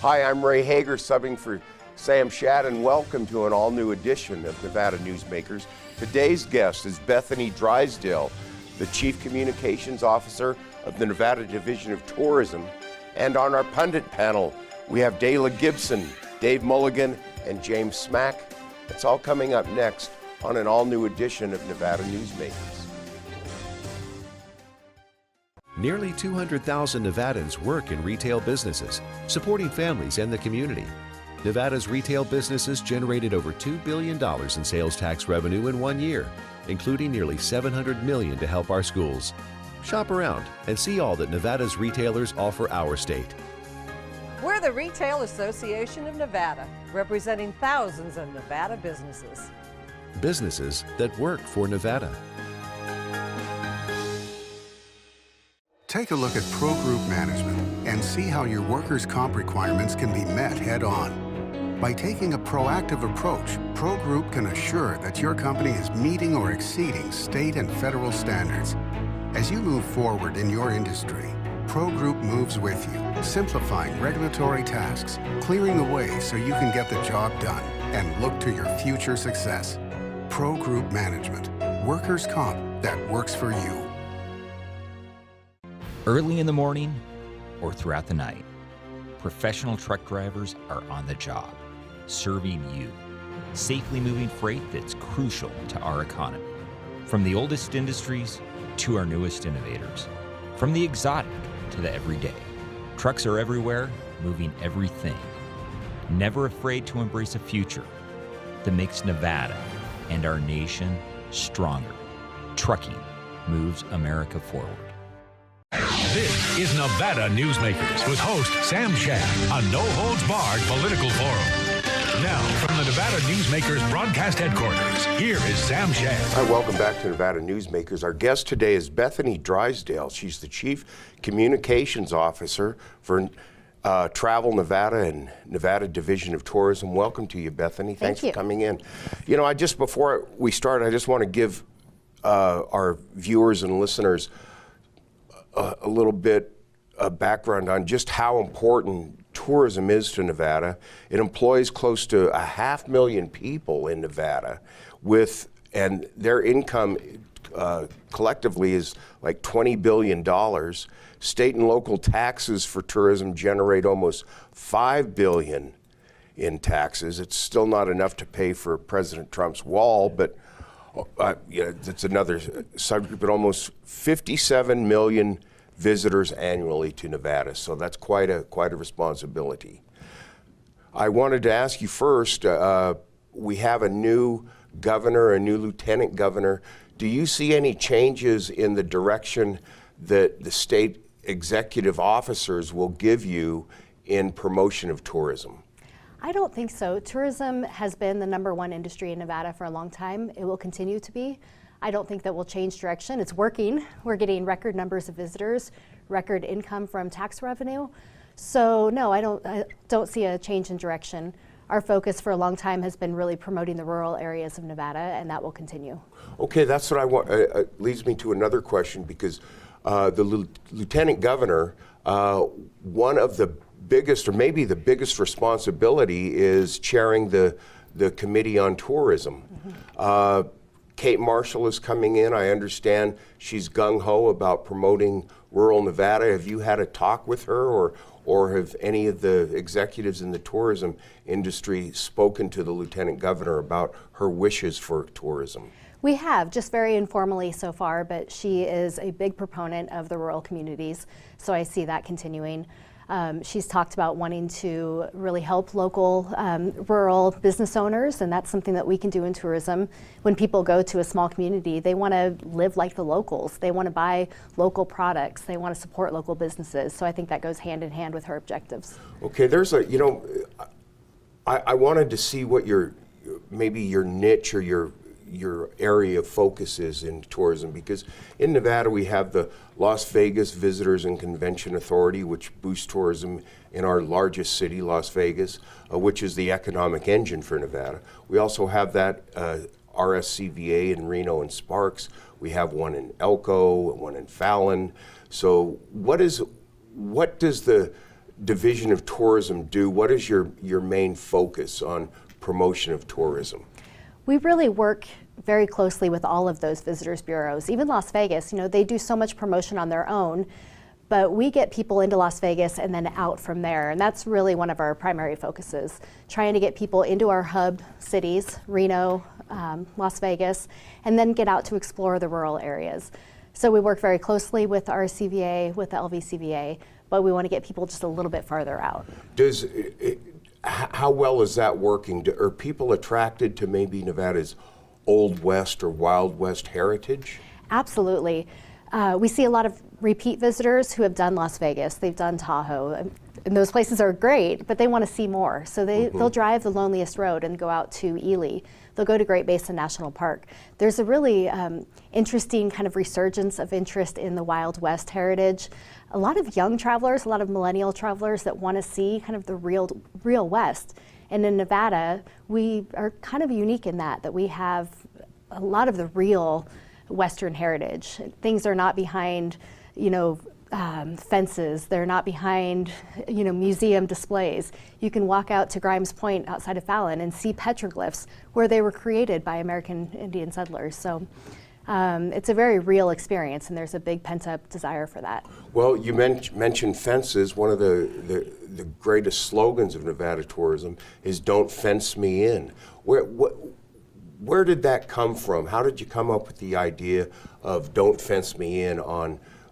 Hi, I'm Ray Hager, subbing for Sam Shadd, and welcome to an all-new edition of Nevada Newsmakers. Today's guest is Bethany Drysdale, the Chief Communications Officer of the Nevada Division of Tourism. And on our pundit panel, we have Daela Gibson, Dave Mulligan, and James Smack. It's all coming up next on an all-new edition of Nevada Newsmakers. Nearly 200,000 Nevadans work in retail businesses, supporting families and the community. Nevada's retail businesses generated over $2 billion in sales tax revenue in 1 year, including nearly $700 million to help our schools. Shop around and see all that Nevada's retailers offer our state. We're the Retail Association of Nevada, representing thousands of Nevada businesses. Businesses that work for Nevada. Take a look at Pro Group Management and see how your workers' comp requirements can be met head-on. By taking a proactive approach, Pro Group can assure that your company is meeting or exceeding state and federal standards. As you move forward in your industry, Pro Group moves with you, simplifying regulatory tasks, clearing the way so you can get the job done and look to your future success. Pro Group Management, workers' comp that works for you. Early in the morning or throughout the night, professional truck drivers are on the job, serving you, safely moving freight that's crucial to our economy. From the oldest industries to our newest innovators, from the exotic to the everyday, trucks are everywhere, moving everything. Never afraid to embrace a future that makes Nevada and our nation stronger. Trucking moves America forward. This is Nevada Newsmakers with host Sam Shadd, a no-holds-barred political forum. Now, from the Nevada Newsmakers broadcast headquarters, here is Sam Shadd. Hi, welcome back to Nevada Newsmakers. Our guest today is Bethany Drysdale. She's the Chief Communications Officer for Travel Nevada and Nevada Division of Tourism. Welcome to you, Bethany. Thanks for coming in. You know, before we start, I just want to give our viewers and listeners a little bit of background on just how important tourism is to Nevada. It employs close to 500,000 people in Nevada, and their income collectively is like $20 billion. State and local taxes for tourism generate almost $5 billion in taxes. It's still not enough to pay for President Trump's wall, but that's another subject, but almost 57 million visitors annually to Nevada, so that's quite a responsibility. I wanted to ask you first, we have a new governor, a new lieutenant governor. Do you see any changes in the direction that the state executive officers will give you in promotion of tourism? I don't think so. Tourism has been the #1 industry in Nevada for a long time. It will continue to be. I don't think that will change direction. It's working. We're getting record numbers of visitors, record income from tax revenue. So no, I don't see a change in direction. Our focus for a long time has been really promoting the rural areas of Nevada, and that will continue. Okay, that's what I want. Leads me to another question, because the lieutenant governor, one of the biggest, or maybe the biggest responsibility, is chairing the Committee on Tourism. Mm-hmm. Kate Marshall is coming in. I understand she's gung-ho about promoting rural Nevada. Have you had a talk with her, or have any of the executives in the tourism industry spoken to the lieutenant governor about her wishes for tourism? We have, just very informally so far, but she is a big proponent of the rural communities, so I see that continuing. She's talked about wanting to really help local rural business owners, and that's something that we can do in tourism. When people go to a small community, they want to live like the locals. They want to buy local products. They want to support local businesses. So I think that goes hand in hand with her objectives. Okay, I wanted to see what maybe your niche or your area of focus is in tourism, because in Nevada we have the Las Vegas Visitors and Convention Authority, which boosts tourism in our largest city, Las Vegas, which is the economic engine for Nevada. We also have that RSCVA in Reno and Sparks. We have one in Elko, one in Fallon. So what does the Division of Tourism do? What is your main focus on promotion of tourism? We really work very closely with all of those visitors bureaus. Even Las Vegas, you know, they do so much promotion on their own, but we get people into Las Vegas and then out from there. And that's really one of our primary focuses, trying to get people into our hub cities, Reno, Las Vegas, and then get out to explore the rural areas. So we work very closely with our CVA, with the LVCVA, but we want to get people just a little bit farther out. How well is that working? Are people attracted to maybe Nevada's Old West or Wild West heritage? Absolutely. We see a lot of repeat visitors who have done Las Vegas, they've done Tahoe, and those places are great, but they want to see more. So they'll drive the loneliest road and go out to Ely. They'll go to Great Basin National Park. There's a really interesting kind of resurgence of interest in the Wild West heritage. A lot of young travelers, a lot of millennial travelers that want to see kind of the real West. And in Nevada, we are kind of unique in that we have a lot of the real Western heritage. Things are not behind, you know, fences. They're not behind, you know, museum displays. You can walk out to Grimes Point outside of Fallon and see petroglyphs where they were created by American Indian settlers. So it's a very real experience, and there's a big pent-up desire for that. Well, you mentioned fences. One of the greatest slogans of Nevada tourism is "Don't fence me in." Where did that come from? How did you come up with the idea of "Don't fence me in"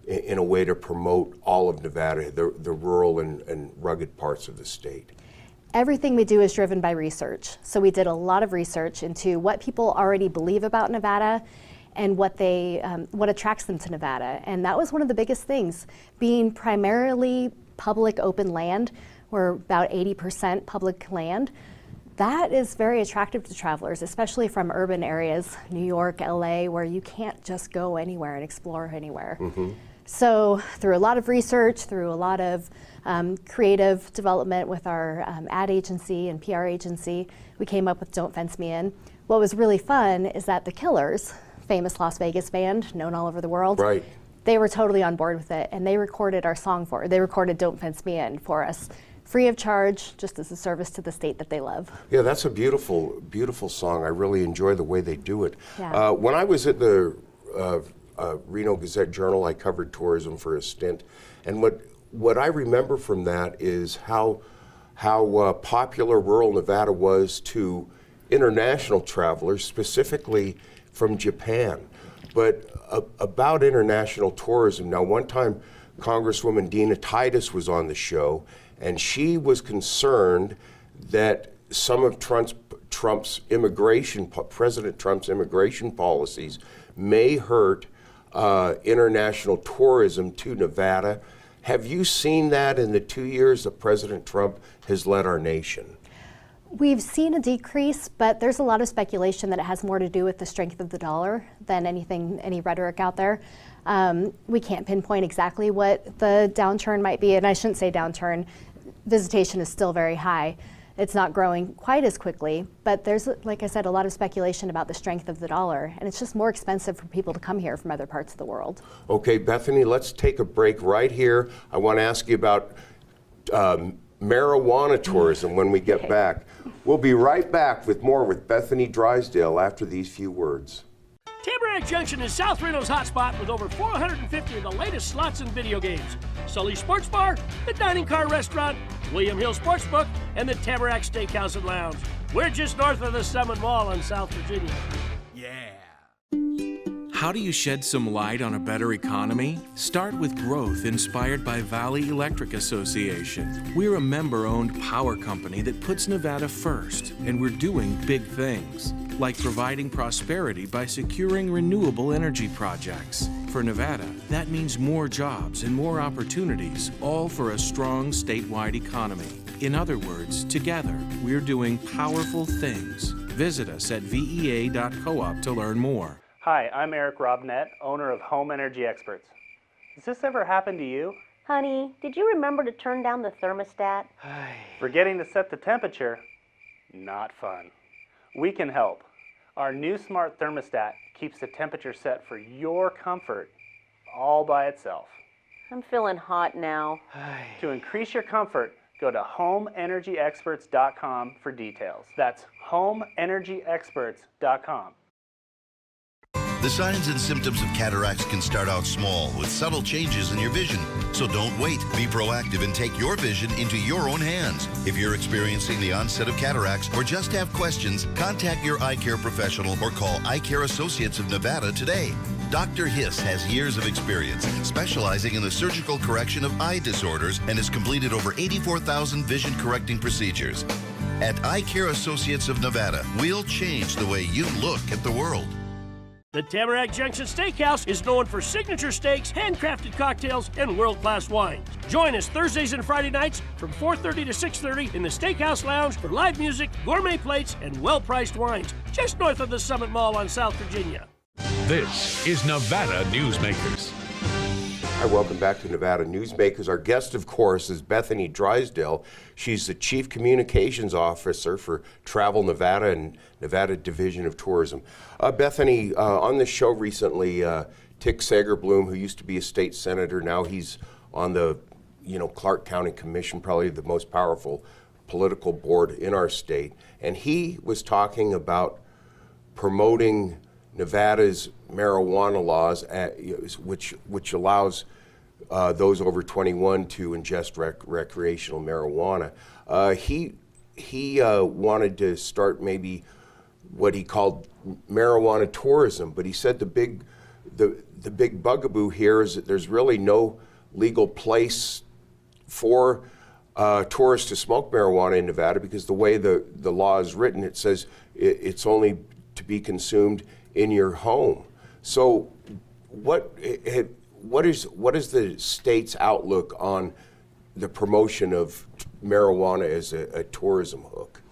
in a way to promote all of Nevada, the rural and rugged parts of the state? Everything we do is driven by research. So we did a lot of research into what people already believe about Nevada and what attracts them to Nevada. And that was one of the biggest things. Being primarily public open land, we're about 80% public land, that is very attractive to travelers, especially from urban areas, New York, LA, where you can't just go anywhere and explore anywhere. So through a lot of research, through a lot of creative development with our ad agency and PR agency, we came up with Don't Fence Me In. What was really fun is that the Killers, famous Las Vegas band, known all over the world, right, they were totally on board with it, and they recorded our song they recorded Don't Fence Me In for us, free of charge, just as a service to the state that they love. Yeah, that's a beautiful, beautiful song. I really enjoy the way they do it. Yeah. When I was at the Reno Gazette Journal, I covered tourism for a stint, and what I remember from that is how popular rural Nevada was to international travelers, specifically from Japan. But about international tourism, now one time Congresswoman Dina Titus was on the show, and she was concerned that some of President Trump's immigration policies may hurt international tourism to Nevada. Have you seen that in the 2 years that President Trump has led our nation? We've seen a decrease, but there's a lot of speculation that it has more to do with the strength of the dollar than any rhetoric out there. We can't pinpoint exactly what the downturn might be, and I shouldn't say downturn. Visitation is still very high. It's not growing quite as quickly, but there's, like I said, a lot of speculation about the strength of the dollar, and it's just more expensive for people to come here from other parts of the world. Okay, Bethany, let's take a break right here. I want to ask you about marijuana tourism when we get back. We'll be right back with more with Bethany Drysdale after these few words. Tamarack Junction is South Reno's hotspot with over 450 of the latest slots and video games. Sully Sports Bar, the Dining Car Restaurant, William Hill Sportsbook, and the Tamarack Steakhouse and Lounge. We're just north of the Summit Mall in South Virginia. Yeah. How do you shed some light on a better economy? Start with growth inspired by Valley Electric Association. We're a member-owned power company that puts Nevada first, and we're doing big things, like providing prosperity by securing renewable energy projects. For Nevada, that means more jobs and more opportunities, all for a strong statewide economy. In other words, together, we're doing powerful things. Visit us at vea.coop to learn more. Hi, I'm Eric Robnett, owner of Home Energy Experts. Has this ever happened to you? Honey, did you remember to turn down the thermostat? Forgetting to set the temperature? Not fun. We can help. Our new smart thermostat keeps the temperature set for your comfort all by itself. I'm feeling hot now. To increase your comfort, go to homeenergyexperts.com for details. That's homeenergyexperts.com. The signs and symptoms of cataracts can start out small with subtle changes in your vision. So don't wait. Be proactive and take your vision into your own hands. If you're experiencing the onset of cataracts or just have questions, contact your eye care professional or call Eye Care Associates of Nevada today. Dr. Hiss has years of experience specializing in the surgical correction of eye disorders and has completed over 84,000 vision correcting procedures. At Eye Care Associates of Nevada, we'll change the way you look at the world. The Tamarack Junction Steakhouse is known for signature steaks, handcrafted cocktails, and world-class wines. Join us Thursdays and Friday nights from 4:30 to 6:30 in the Steakhouse Lounge for live music, gourmet plates, and well-priced wines, just north of the Summit Mall on South Virginia. This is Nevada Newsmakers. Hi, welcome back to Nevada Newsmakers. Our guest, of course, is Bethany Drysdale. She's the Chief Communications Officer for Travel Nevada and Nevada Division of Tourism. Bethany, on the show recently, Tick Sagerblum, who used to be a state senator, now he's on the Clark County Commission, probably the most powerful political board in our state. And he was talking about promoting Nevada's marijuana laws, which allows those over 21 to ingest recreational marijuana. He wanted to start maybe what he called marijuana tourism, but he said the big bugaboo here is that there's really no legal place for tourists to smoke marijuana in Nevada, because the way the law is written, it says it's only to be consumed in your home. So what is the state's outlook on the promotion of marijuana as a tourism hook?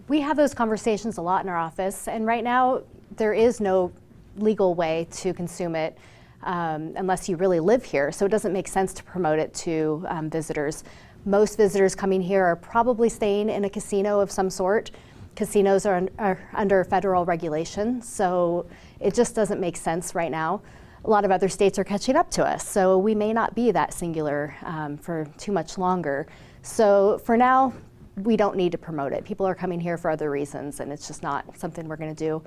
We have those conversations a lot in our office, and right now there is no legal way to consume it unless you really live here, so it doesn't make sense to promote it to visitors. Most visitors coming here are probably staying in a casino of some sort. Casinos are under federal regulation, so it just doesn't make sense right now. A lot of other states are catching up to us, so we may not be that singular for too much longer. So for now, we don't need to promote it. People are coming here for other reasons, and it's just not something we're going to do.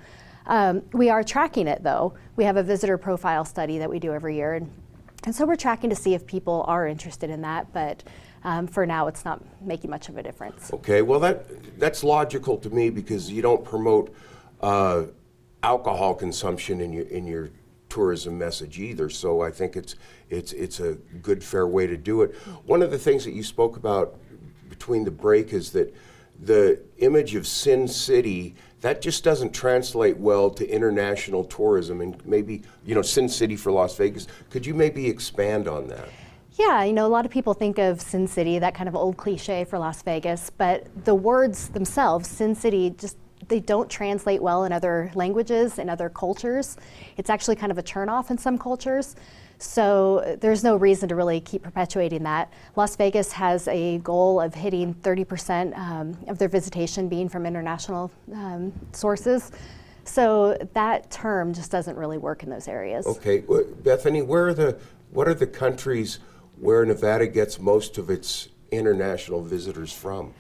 We are tracking it, though. We have a visitor profile study that we do every year, and so we're tracking to see if people are interested in that, but for now, it's not making much of a difference. Okay, well that's logical to me, because you don't promote alcohol consumption in your tourism message either. So I think it's a good, fair way to do it. One of the things that you spoke about between the break is that the image of Sin City, that just doesn't translate well to international tourism, and maybe Sin City for Las Vegas. Could you maybe expand on that? Yeah, a lot of people think of Sin City, that kind of old cliche for Las Vegas, but the words themselves, Sin City, they don't translate well in other languages, in other cultures. It's actually kind of a turnoff in some cultures. So there's no reason to really keep perpetuating that. Las Vegas has a goal of hitting 30% of their visitation being from international sources. So that term just doesn't really work in those areas. Okay, Bethany, what are the countries where Nevada gets most of its international visitors from?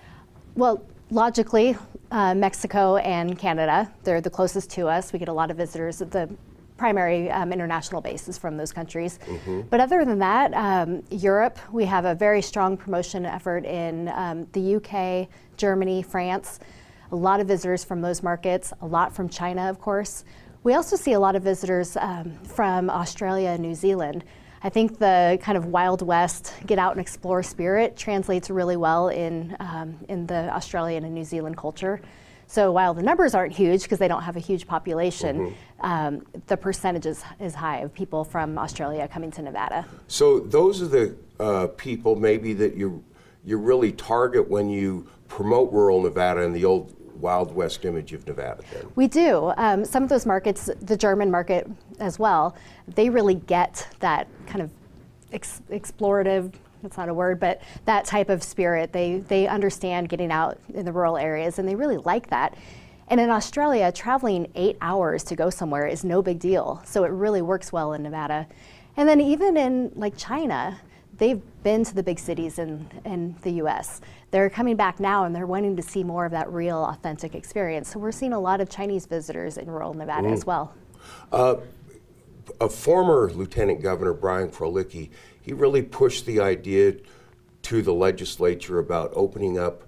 Well, logically, Mexico and Canada, they're the closest to us. We get a lot of visitors at the primary international bases from those countries. Mm-hmm. But other than that, Europe, we have a very strong promotion effort in the UK, Germany, France. A lot of visitors from those markets, a lot from China, of course. We also see a lot of visitors from Australia and New Zealand. I think the kind of Wild West, get out and explore spirit translates really well in the Australian and New Zealand culture. So while the numbers aren't huge because they don't have a huge population, mm-hmm. The percentage is high of people from Australia coming to Nevada. So those are the people maybe that you really target when you promote rural Nevada and the old Wild West image of Nevada then? We do. Some of those markets, the German market as well, they really get that kind of explorative, that's not a word, but that type of spirit. They understand getting out in the rural areas, and they really like that. And in Australia, traveling 8 hours to go somewhere is no big deal. So it really works well in Nevada. And then even in like China, they've been to the big cities in the US. They're coming back now and they're wanting to see more of that real, authentic experience. So we're seeing a lot of Chinese visitors in rural Nevada as well. A former Lieutenant Governor, Brian Krolicki, he really pushed the idea to the legislature about opening up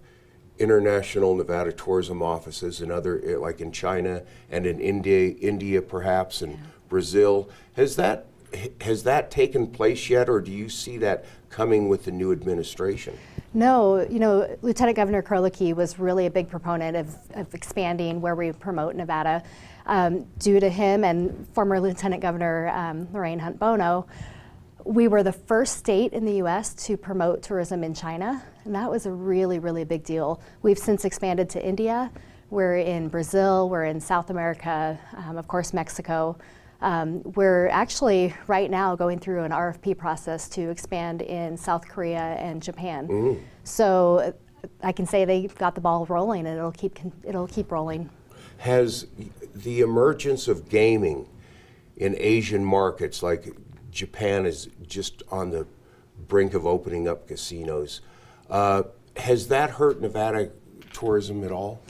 international Nevada tourism offices in other, like in China and in India perhaps, and Brazil. Has that taken place yet, or do you see that coming with the new administration? No, you know, Lieutenant Governor Krolicki was really a big proponent of expanding where we promote Nevada. Due to him and former Lieutenant Governor Lorraine Hunt Bono, we were the first state in the U.S. to promote tourism in China, and that was a really, really big deal. We've since expanded to India. We're in Brazil, we're in South America, of course Mexico. We're actually right now going through an RFP process to expand in South Korea and Japan. So I can say they got the ball rolling, and it'll keep rolling. Has the emergence of gaming in Asian markets, like Japan is just on the brink of opening up casinos, has that hurt Nevada tourism at all?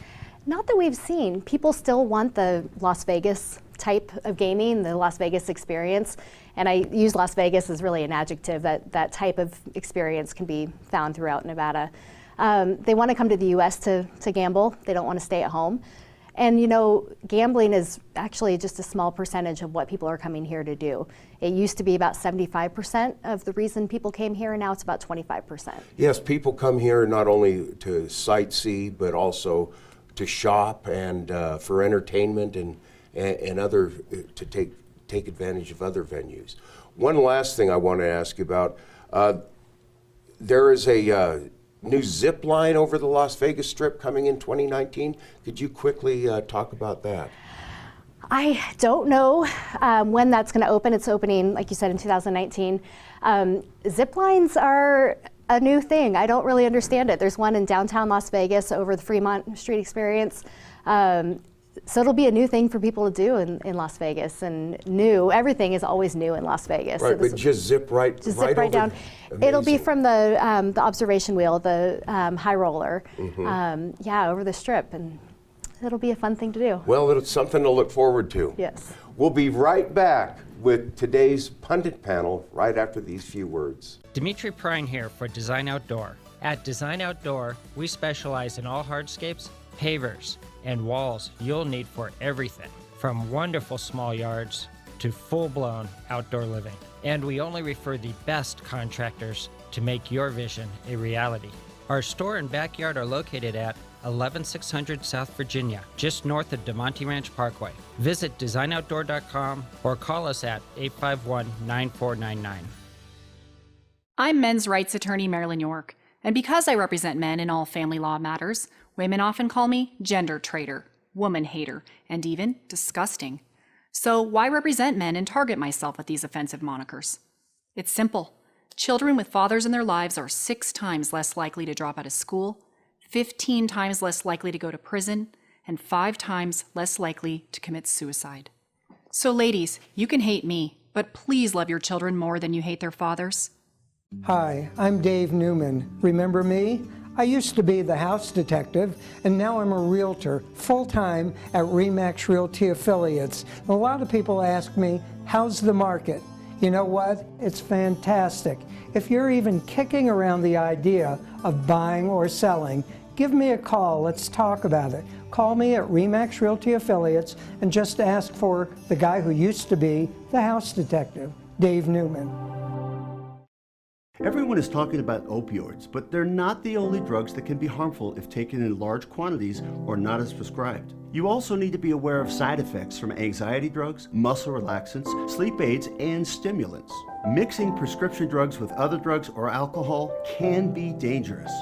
Not that we've seen. People still want the Las Vegas type of gaming, the Las Vegas experience. And I use Las Vegas as really an adjective. That type of experience can be found throughout Nevada. They want to come to the U.S. to gamble. They don't want to stay at home. And you know, gambling is actually just a small percentage of what people are coming here to do. It used to be about 75% of the reason people came here, and now it's about 25%. Yes, people come here not only to sightsee, but also to shop and for entertainment and other, to take advantage of other venues. One last thing I want to ask you about, there is a new zip line over the Las Vegas Strip coming in 2019. Could you quickly talk about that? I don't know when that's going to open. It's opening, like you said, in 2019. Zip lines are a new thing. I don't really understand it. There's one in downtown Las Vegas over the Fremont Street Experience. So it'll be a new thing for people to do in Las Vegas, and new. Everything is always new in Las Vegas. Right, so but just zip right down. Amazing. It'll be from the observation wheel, the high roller, yeah, over the Strip, and it'll be a fun thing to do. Well, it's something to look forward to. Yes. We'll be right back with today's pundit panel right after these few words. Dimitri Prine here for Design Outdoor. At Design Outdoor, we specialize in all hardscapes, pavers, and walls you'll need for everything, from wonderful small yards to full-blown outdoor living. And we only refer the best contractors to make your vision a reality. Our store and backyard are located at 11600 South Virginia, just north of Monte Ranch Parkway. Visit designoutdoor.com or call us at 851-9499. I'm men's rights attorney Marilyn York, and because I represent men in all family law matters, women often call me gender traitor, woman hater, and even disgusting. So why represent men and target myself with these offensive monikers? It's simple. Children with fathers in their lives are 6 times less likely to drop out of school, 15 times less likely to go to prison, and 5 times less likely to commit suicide. So ladies, you can hate me, but please love your children more than you hate their fathers. Hi, I'm Dave Newman. Remember me? I used to be the house detective, and now I'm a realtor, full-time at RE/MAX Realty Affiliates. A lot of people ask me, how's the market? You know what? It's fantastic. If you're even kicking around the idea of buying or selling, give me a call. Let's talk about it. Call me at RE/MAX Realty Affiliates and just ask for the guy who used to be the house detective, Dave Newman. Everyone is talking about opioids, but they're not the only drugs that can be harmful if taken in large quantities or not as prescribed. You also need to be aware of side effects from anxiety drugs, muscle relaxants, sleep aids, and stimulants. Mixing prescription drugs with other drugs or alcohol can be dangerous.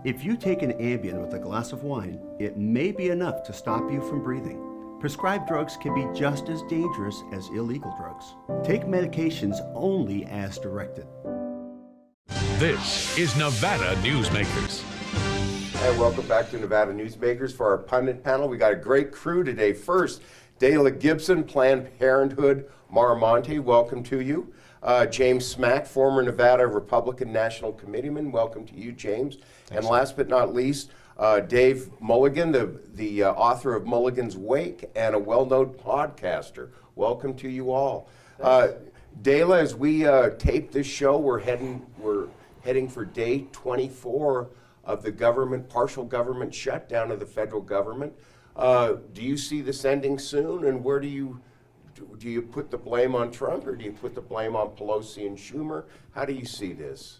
If you take an Ambien with a glass of wine, it may be enough to stop you from breathing. Prescribed drugs can be just as dangerous as illegal drugs. Take medications only as directed. This is Nevada Newsmakers. And welcome back to Nevada Newsmakers for our pundit panel. We got a great crew today. First, Daela Gibson, Planned Parenthood, Monte, welcome to you. James Smack, former Nevada Republican National Committeeman. Welcome to you, James. Thanks. And last but not least, Dave Mulligan, the author of Mulligan's Wake and a well-known podcaster. Welcome to you all. Daela, as we tape this show, we're heading for day 24 of the partial government shutdown of the federal government. Do you see this ending soon, and where do you put the blame on Trump, or do you put the blame on Pelosi and Schumer? How do you see this?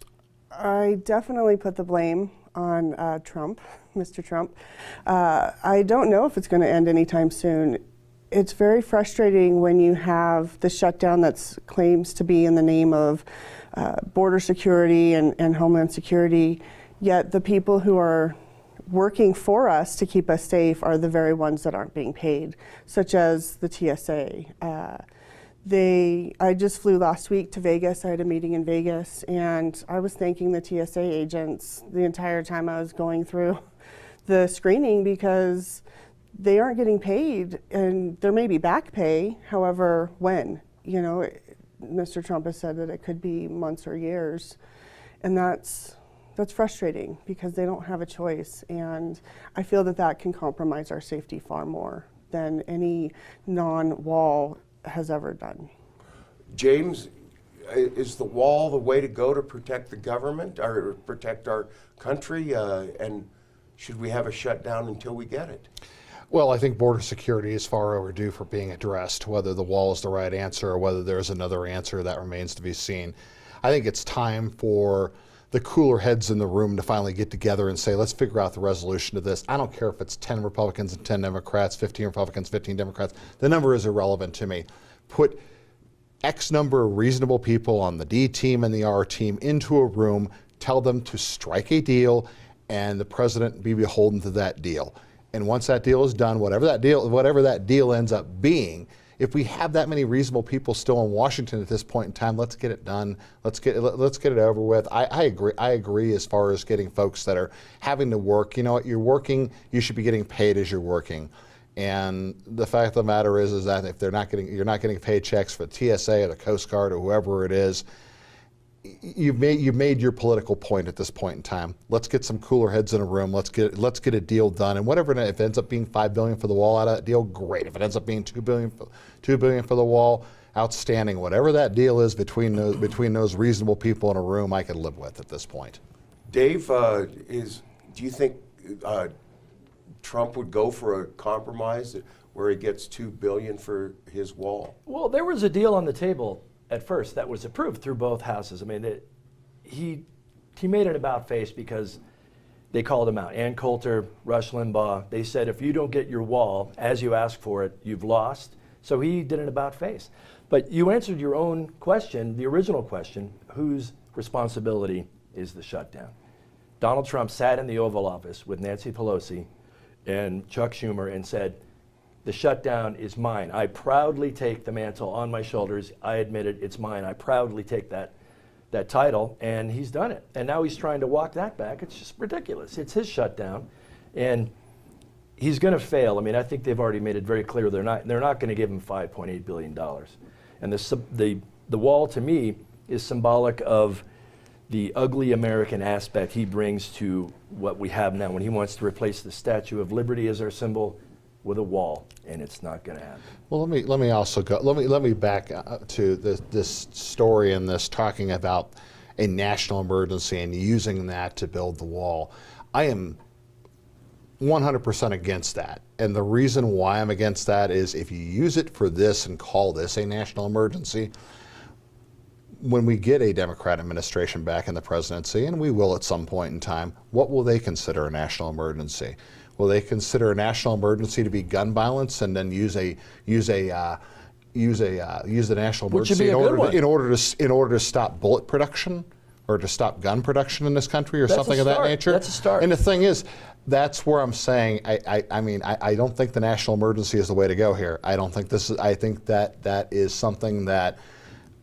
I definitely put the blame on Trump, Mr. Trump. I don't know if it's going to end anytime soon. It's very frustrating when you have the shutdown that claims to be in the name of border security and homeland security, yet the people who are working for us to keep us safe are the very ones that aren't being paid, such as the TSA. I just flew last week to Vegas. I had a meeting in Vegas, and I was thanking the TSA agents the entire time I was going through the screening because they aren't getting paid, and there may be back pay. However, when? You know, Mr. Trump has said that it could be months or years, and that's frustrating because they don't have a choice, and I feel that can compromise our safety far more than any non-wall has ever done. James, is the wall the way to go to protect the government or protect our country, and should we have a shutdown until we get it? Well, I think border security is far overdue for being addressed. Whether the wall is the right answer or whether there's another answer, that remains to be seen. I think it's time for the cooler heads in the room to finally get together and say, let's figure out the resolution to this. I don't care if it's 10 Republicans and 10 Democrats, 15 Republicans, 15 Democrats. The number is irrelevant to me. Put X number of reasonable people on the D team and the R team into a room, tell them to strike a deal, and the president be beholden to that deal. And once that deal is done, whatever that deal ends up being, if we have that many reasonable people still in Washington at this point in time, let's get it done. Let's get it over with. I agree as far as getting folks that are having to work. You know what? You're working. You should be getting paid as you're working. And the fact of the matter is that if you're not getting paychecks for the TSA or the Coast Guard or whoever it is, you've made your political point at this point in time. Let's get some cooler heads in a room. Let's get a deal done. And whatever, if it ends up being $5 billion for the wall out of that deal, great. If it ends up being $2 billion for the wall, outstanding. Whatever that deal is between those reasonable people in a room, I can live with at this point. Dave, do you think Trump would go for a compromise where he gets $2 billion for his wall? Well, there was a deal on the table at first that was approved through both houses. I mean, he made an about face because they called him out. Ann Coulter, Rush Limbaugh, they said, if you don't get your wall as you ask for it, you've lost. So he did an about face. But you answered your own question, the original question, whose responsibility is the shutdown? Donald Trump sat in the Oval Office with Nancy Pelosi and Chuck Schumer and said, the shutdown is mine. I proudly take the mantle on my shoulders. I admit it, it's mine. I proudly take that title, and he's done it. And now he's trying to walk that back. It's just ridiculous. It's his shutdown, and he's going to fail. I mean, I think they've already made it very clear they're not going to give him $5.8 billion. And the wall, to me, is symbolic of the ugly American aspect he brings to what we have now when he wants to replace the Statue of Liberty as our symbol with a wall, and it's not going to happen. Well, let me also go. Let me back to this story and this talking about a national emergency and using that to build the wall. I am 100% against that, and the reason why I'm against that is if you use it for this and call this a national emergency, when we get a Democrat administration back in the presidency, and we will at some point in time, what will they consider a national emergency? Will they consider a national emergency to be gun violence and then use the national emergency in order to stop bullet production or to stop gun production in this country or something of that nature? That's a start. And the thing is, that's where I'm saying I don't think the national emergency is the way to go here. I don't think this is. I think that is something that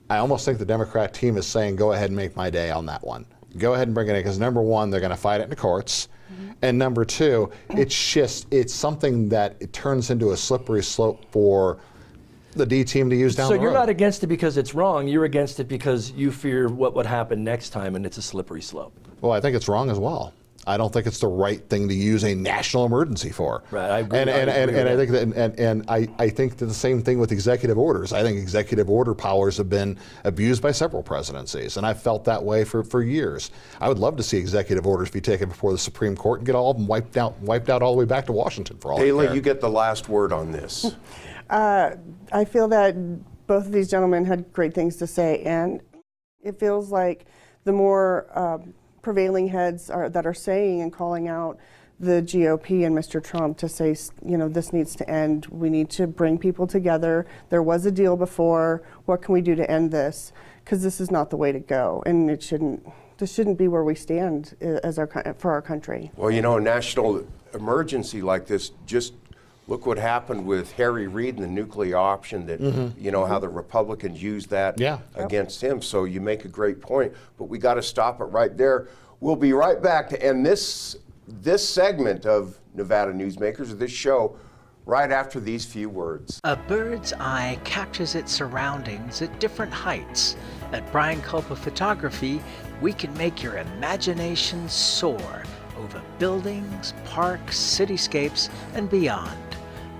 I almost think the Democrat team is saying, go ahead and make my day on that one. Go ahead and bring it in, because number one, they're going to fight it in the courts. And number two, it's something that it turns into a slippery slope for the D team to use down the road. So you're not against it because it's wrong. You're against it because you fear what would happen next time, and it's a slippery slope. Well, I think it's wrong as well. I don't think it's the right thing to use a national emergency for. Right, I agree. I think that the same thing with executive orders. I think executive order powers have been abused by several presidencies, and I've felt that way for years. I would love to see executive orders be taken before the Supreme Court and get all of them wiped out all the way back to Washington for all I Daela, care. you get the last word on this. I feel that both of these gentlemen had great things to say, and it feels like the more prevailing heads that are saying and calling out the GOP and Mr. Trump to say, you know, this needs to end. We need to bring people together. There was a deal before. What can we do to end this? Because this is not the way to go, and this shouldn't be where we stand for our country. Well, you know, a national emergency like this, just look what happened with Harry Reid and the nuclear option that, you know, how the Republicans used that against him. So you make a great point, but we got to stop it right there. We'll be right back to end this segment of Nevada Newsmakers, of this show, right after these few words. A bird's eye captures its surroundings at different heights. At Brian Culpa Photography, we can make your imagination soar over buildings, parks, cityscapes, and beyond.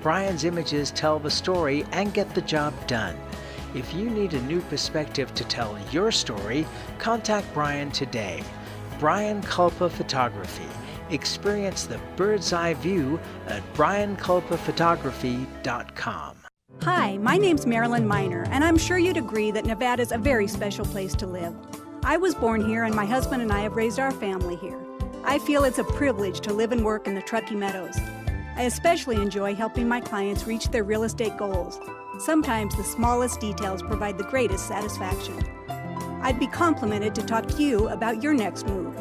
Brian's images tell the story and get the job done. If you need a new perspective to tell your story, contact Brian today. Brian Culpa Photography. Experience the bird's eye view at brianculpaphotography.com. Hi, my name's Marilyn Miner, and I'm sure you'd agree that Nevada's a very special place to live. I was born here, and my husband and I have raised our family here. I feel it's a privilege to live and work in the Truckee Meadows. I especially enjoy helping my clients reach their real estate goals. Sometimes the smallest details provide the greatest satisfaction. I'd be complimented to talk to you about your next move.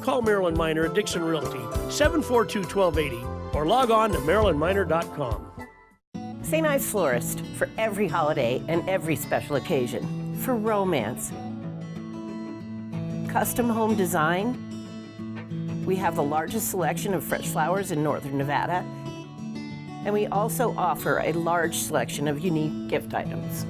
Call Marilyn Miner at Dixon Realty, 742-1280, or log on to marilynminer.com. St. Ives Florist, for every holiday and every special occasion. For romance. Custom home design. We have the largest selection of fresh flowers in northern Nevada. And we also offer a large selection of unique gift items.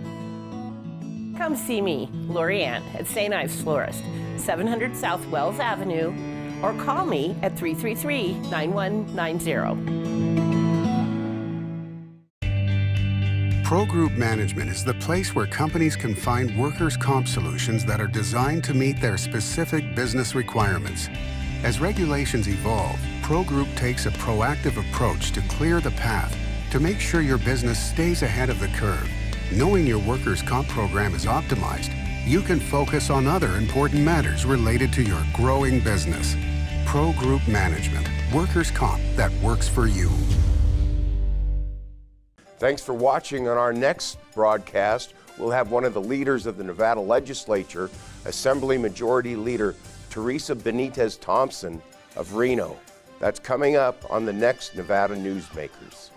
Come see me, Lori Ann, at St. Ives Florist, 700 South Wells Avenue, or call me at 333-9190. Pro Group Management is the place where companies can find workers' comp solutions that are designed to meet their specific business requirements. As regulations evolve, Pro Group takes a proactive approach to clear the path to make sure your business stays ahead of the curve. Knowing your workers' comp program is optimized, you can focus on other important matters related to your growing business. Pro Group Management, workers' comp that works for you. Thanks for watching. On our next broadcast, we'll have one of the leaders of the Nevada legislature, Assembly Majority Leader Teresa Benitez Thompson of Reno. That's coming up on the next Nevada Newsmakers.